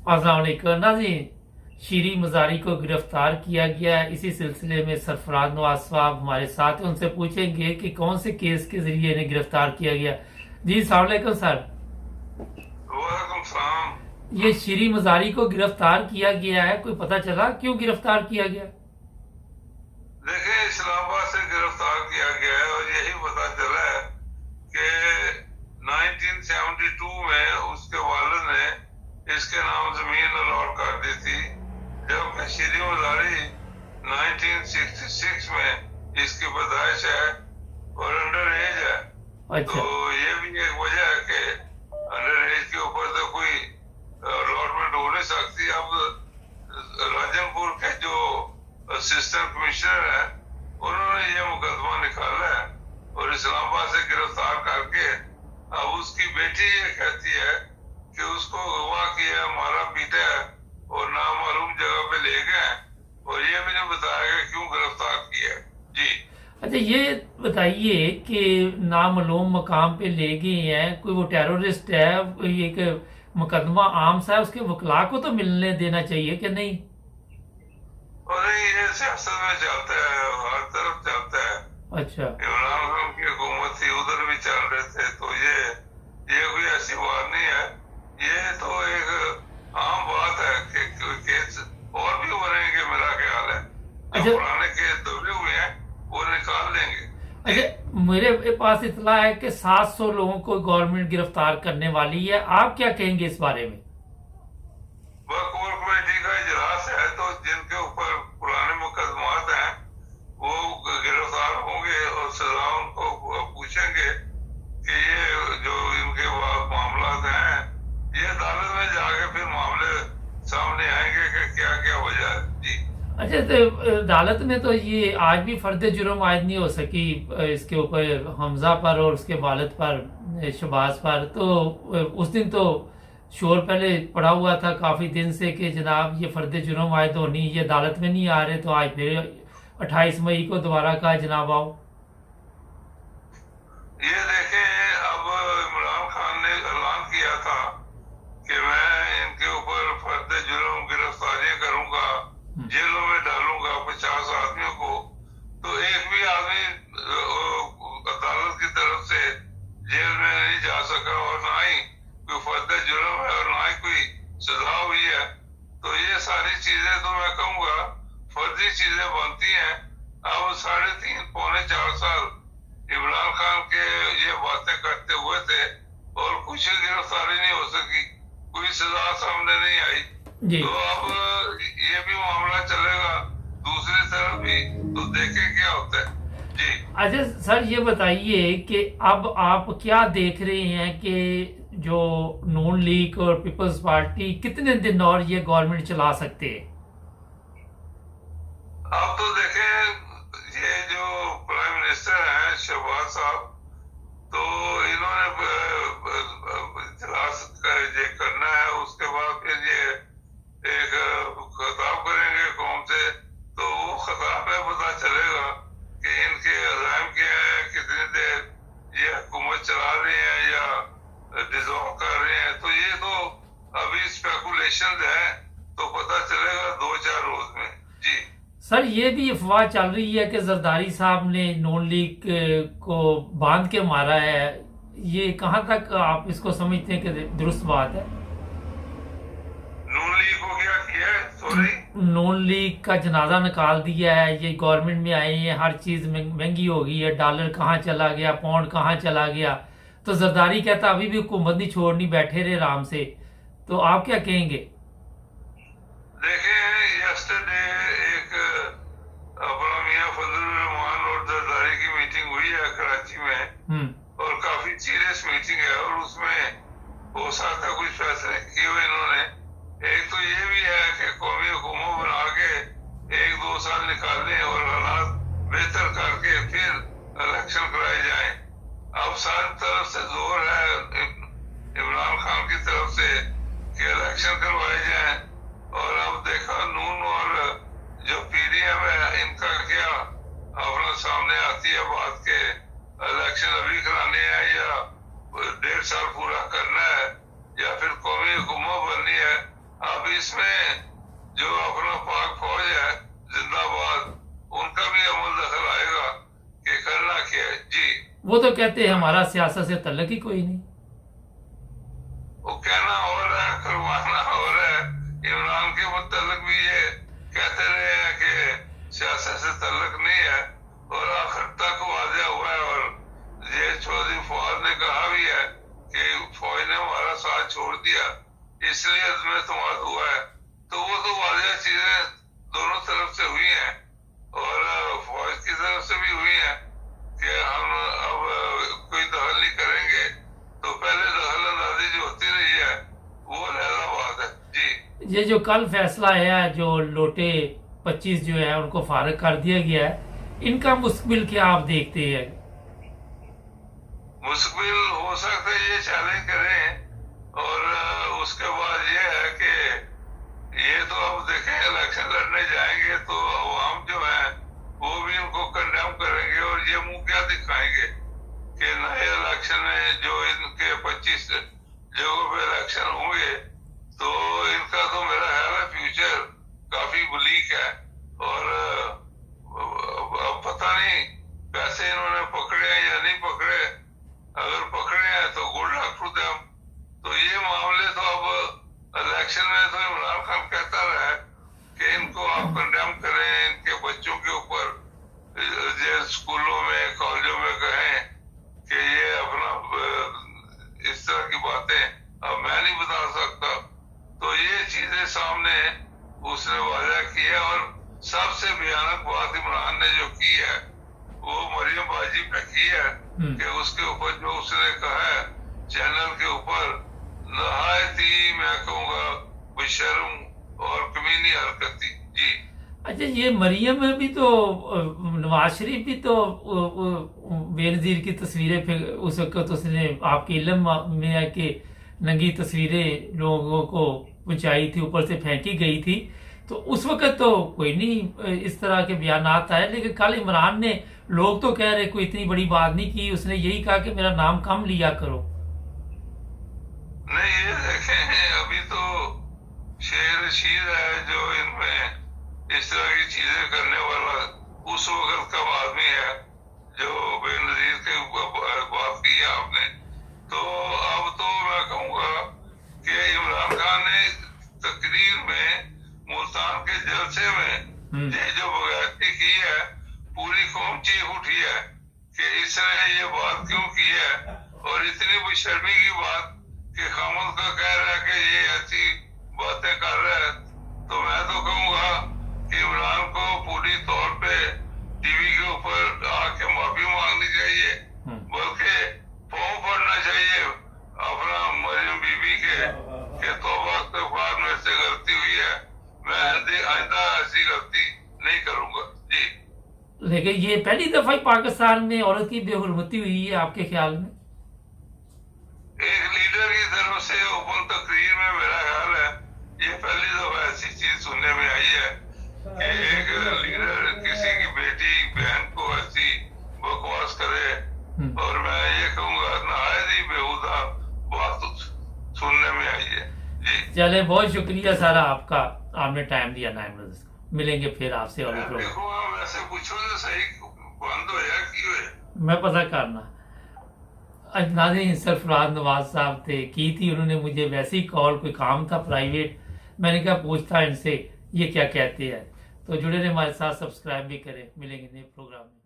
अस्सलाम वालेकुम नाज़रीन। शीरी मज़ारी को गिरफ्तार किया गया है। इसी सिलसिले में सरफराज नवाज साहब हमारे साथ हैं, उनसे पूछेंगे कि कौन से केस के जरिए इन्हें गिरफ्तार किया गया। जी अस्सलाम वालेकुम सर। वालेकुम सलाम। ये शीरी मज़ारी को गिरफ्तार किया गया है, कोई पता चला क्यों गिरफ्तार किया गया? देखिए, इस्लामाबाद से गिरफ्तार किया गया है और यही पता चला है कि 1972 में उसके वालिद ने इसके नाम जमीन अलॉट कर दी थी, जबकि शीरी मज़ारी 1966 में इसकी पैदाइश है और अंडर एज है। अच्छा। तो ये भी एक वजह है कि अंडर एज के ऊपर तो कोई अलॉटमेंट हो नहीं सकती। अब राजनपुर के जो असिस्टेंट कमिश्नर है उन्होंने ये मुकदमा निकाला है और इस्लामाबाद से गिरफ्तार करके अब उसकी बेटी ये कहती है कि उसको अगवा किया, मारा पीटा है और नामालूम जगह पे ले गए और ये भी नहीं बताया गया क्यों गिरफ्तार किया। जी अच्छा, ये बताइए कि नामालूम मकाम पे ले गए हैं, कोई वो टेररिस्ट है, ये एक मुकदमा आम सा है, उसके वकला को तो मिलने देना चाहिए कि नहीं? और ये सियासत में चलता है, हर तरफ चलता है। अच्छा। इमरान खान की हुकूमत थी, उधर भी चल रहे थे, तो ये कोई ऐसी बात नहीं है। ये तो एक आम बात है कि केस और भी बनेंगे, मेरा ख्याल है। जो अच्छा। पुराने केस दबे हुए हैं वो निकाल देंगे। अच्छा, मेरे पास इतला है कि 700 लोगों को गवर्नमेंट गिरफ्तार करने वाली है, आप क्या कहेंगे इस बारे में? वह कोर कमेटी का इजलास है, तो जिनके ऊपर पुराने मुकदमात हैं वो गिरफ्तार होंगे और सजा उनको पूछेंगे कि ये जो इनके मामला हैं ये अदालत में जाके फिर मामले सामने आएंगे कि क्या क्या वजह है। जी अच्छा, तो अदालत में तो ये आज भी फर्द जुर्म आयद नहीं हो सकी इसके ऊपर, हमजा पर और उसके वालिद पर, शहबाज पर। तो उस दिन तो शोर पहले पड़ा हुआ था काफी दिन से कि जनाब ये फर्द जुर्म आयद होनी, ये अदालत में नहीं आ रहे, तो आज फिर 28 मई को दोबारा कहा जनाब आओ। ये देखें, अब इमरान खान ने ऐलान किया था कि मैं इनके ऊपर फर्द जुर्म गिरफ्तारियां करूंगा, जेलों में डालूंगा 50 आदमियों को। तो एक भी आदमी अदालत की तरफ से जेल में नहीं जा सका और ना ही कोई फर्द जुर्म है और ना ही कोई सजा हुई है। तो ये सारी चीजें तो मैं कहूँगा फर्जी चीजें बनती हैं। अब 3.5 पौने 4 साल इमरान खान के ये बातें करते हुए थे और कुछ गिरफ्तारी नहीं हो सकी, कोई सजा सामने नहीं आई। जी। तो अब ये भी मामला चलेगा दूसरी तरफ भी, तो देखें क्या होता है। जी अच्छा सर, ये बताइए कि अब आप क्या देख रहे हैं कि जो नून लीग और पीपल्स पार्टी कितने दिन और ये गवर्नमेंट चला सकते हैं? अब तो देखें, ये जो प्राइम मिनिस्टर हैं शहबाज साहब, तो इन्होंने इजलास ये करना है, उसके बाद फिर ये एक खिताब करेंगे कौम से, तो वो खिताब में पता चलेगा कि इनके अज़ाइम क्या है, कितनी देर ये हुकूमत चला रहे हैं या डिसॉल्व कर रहे हैं। तो ये तो अभी स्पेकुलेशन है, तो पता चलेगा 2-4 रोज में। जी सर, ये भी अफवाह चल रही है कि जरदारी साहब ने नून लीग को बांध के मारा है, ये कहाँ तक आप इसको समझते हैं कि दुरुस्त बात है? नून लीग को क्या किया है? सॉरी, नून लीग का जनाजा निकाल दिया है, ये गवर्नमेंट में आए हैं, हर चीज महंगी हो गई है, डॉलर कहाँ चला गया, पाउंड कहाँ चला गया। तो जरदारी कहता अभी भी हुकूमत नहीं छोड़नी, बैठे रहे आराम से। तो आप क्या कहेंगे? देखें, यस्टरडे एक अपना मियां फजल रहमान और जरदारी की मीटिंग हुई है कराची में, और काफी सीरियस मीटिंग है और उसमें हो सकता है कुछ फैसले किए हुए इन्होंने। एक तो ये भी है कि कौमी हुकूमत बना के 1-2 साल निकालने और हालात बेहतर करके फिर इलेक्शन कराए जाए। अब सारी तरफ से जोर है इमरान खान की तरफ से कि इलेक्शन करवाए जाए, और अब देखा नून और जो पीडीएम है इनका क्या अपना सामने आती है बात के इलेक्शन अभी कराने हैं या 1.5 साल पूरा करना है या फिर कौमी हुकूमत बननी है। आप इसमें जो अपना पाक फौज है जिंदाबाद, उनका भी अमल दखल आएगा कि करना क्या है। जी, वो तो कहते हैं हमारा सियासत से तल्लुक ही कोई नहीं। वो कहना और है, करवाना और है। इमरान के मुतल्लिक भी ये कहते रहे हैं कि सियासत से तल्लुक नहीं है, और आखिर तक वाज़ेह हुआ है। और ये चौधरी फवाद ने कहा भी है कि फौज ने हमारा साथ छोड़ दिया, इसलिए अज़्म एतमाद हुआ है। तो वो तो वाज़ेह चीजें दोनों तरफ से हुई हैं, और फौज की तरफ से भी हुई हैं कि हम अब कोई दखल नहीं करेंगे। तो पहले दखल अंदाजी जो होती रही है वो अलग बात है। जी, ये जो कल फैसला आया है, जो लोटे 25 जो है उनको फारिग कर दिया गया है, इनका मुस्तकबिल क्या आप देखते हैं? मुस्तकबिल हो सकता है ये चैलेंज करें, और उसके बाद ये है कि ये तो अब देखें इलेक्शन लड़ने जाएंगे तो अवाम जो है वो भी इनको कंडेम करेंगे, और ये मुंह क्या दिखाएंगे कि नए इलेक्शन में जो इनके 25 जगहों पे इलेक्शन होंगे तो इनका तो मेरा ख्याल है फ्यूचर काफी ब्लीक है। और अब पता नहीं पैसे इन्होंने पकड़े हैं या नहीं पकड़े। अगर पकड़े हैं तो गुड लक टू देम। तो ये मामले तो अब इलेक्शन में तो इमरान खान कहता रहा है कि इनको आप कंडेम करें, इनके बच्चों के ऊपर स्कूलों में कॉलेजों में कहें कि ये अपना इस तरह की बातें अब मैं नहीं बता सकता। तो ये चीजें सामने उसने वादा किया, और सबसे भयानक बात इमरान ने जो की है वो मरियम बाजी पे की है कि उसके ऊपर जो उसने कहा है चैनल के ऊपर, नहायत ही मैं कहूँगा बेशर्म और कमीनी हरकत थी। जी, अच्छा, ये मरियम में भी तो नवाज शरीफ भी तो बेनजीर की तस्वीरें फिर उस वक्त उसने आपके इल्म में है कि नंगी तस्वीरें लोगों को पहुंचाई थी, ऊपर से फेंकी गई थी। तो उस वक्त तो कोई नहीं इस तरह के बयान आए, लेकिन कल इमरान ने, लोग तो कह रहे कोई इतनी बड़ी बात नहीं की, उसने यही कहा कि मेरा नाम कम लिया करो। नहीं, ये देखें अभी तो शेर रशीद है जो इनमें इस तरह की चीजें करने वाला उस वक्त का आदमी है जो बेनजीर के बात की है आपने। तो अब तो मैं कहूँगा कि इमरान खान ने तकरीर में मुल्तान के जलसे में ये जो बगावती की है, पूरी कौम चीख उठी है कि इसने ये बात क्यों की है, और इतनी बेशर्मी की बात कि खामद का कह रहा है कि ये ऐसी बातें कर रहा है। तो मैं तो कहूँगा कि इमरान को पूरी तौर पे टीवी के ऊपर आके माफी मांगनी चाहिए, बल्कि फॉर्म पढ़ना चाहिए अपना मरियम बीबी के तौबा इस्तग़फ़ार में से गलती हुई है, मैं आइंदा ऐसी गलती नहीं करूंगा। जी, लेकिन ये पहली दफा ही पाकिस्तान में औरत की बेहुरमती हुई है आपके ख्याल में? एक लीडर की तरफ से ओपन तकरीर में मेरा ख्याल है ये पहली दफा ऐसी चीज सुनने में आई है कि एक लीडर किसी की बेटी बहन को ऐसी बकवास करे, और मैं ये कहूँगा नहायत ही बेहुदा बात सुनने में आई है। जी, चले, बहुत शुक्रिया सारा आपका, आपने टाइम दिया 9 बजे को। मिलेंगे फिर आपसे और देखो आप ऐसे पूछो तो सही, बंद हो या क्यों है मैं पता करना। नाज़रीन, सरफराज नवाज साहब थे, की थी उन्होंने मुझे वैसे ही कॉल, कोई काम था प्राइवेट, मैंने कहा पूछता इनसे ये क्या कहते हैं। तो जुड़े रहे हमारे साथ, सब्सक्राइब भी करें। मिलेंगे नए प्रोग्राम में।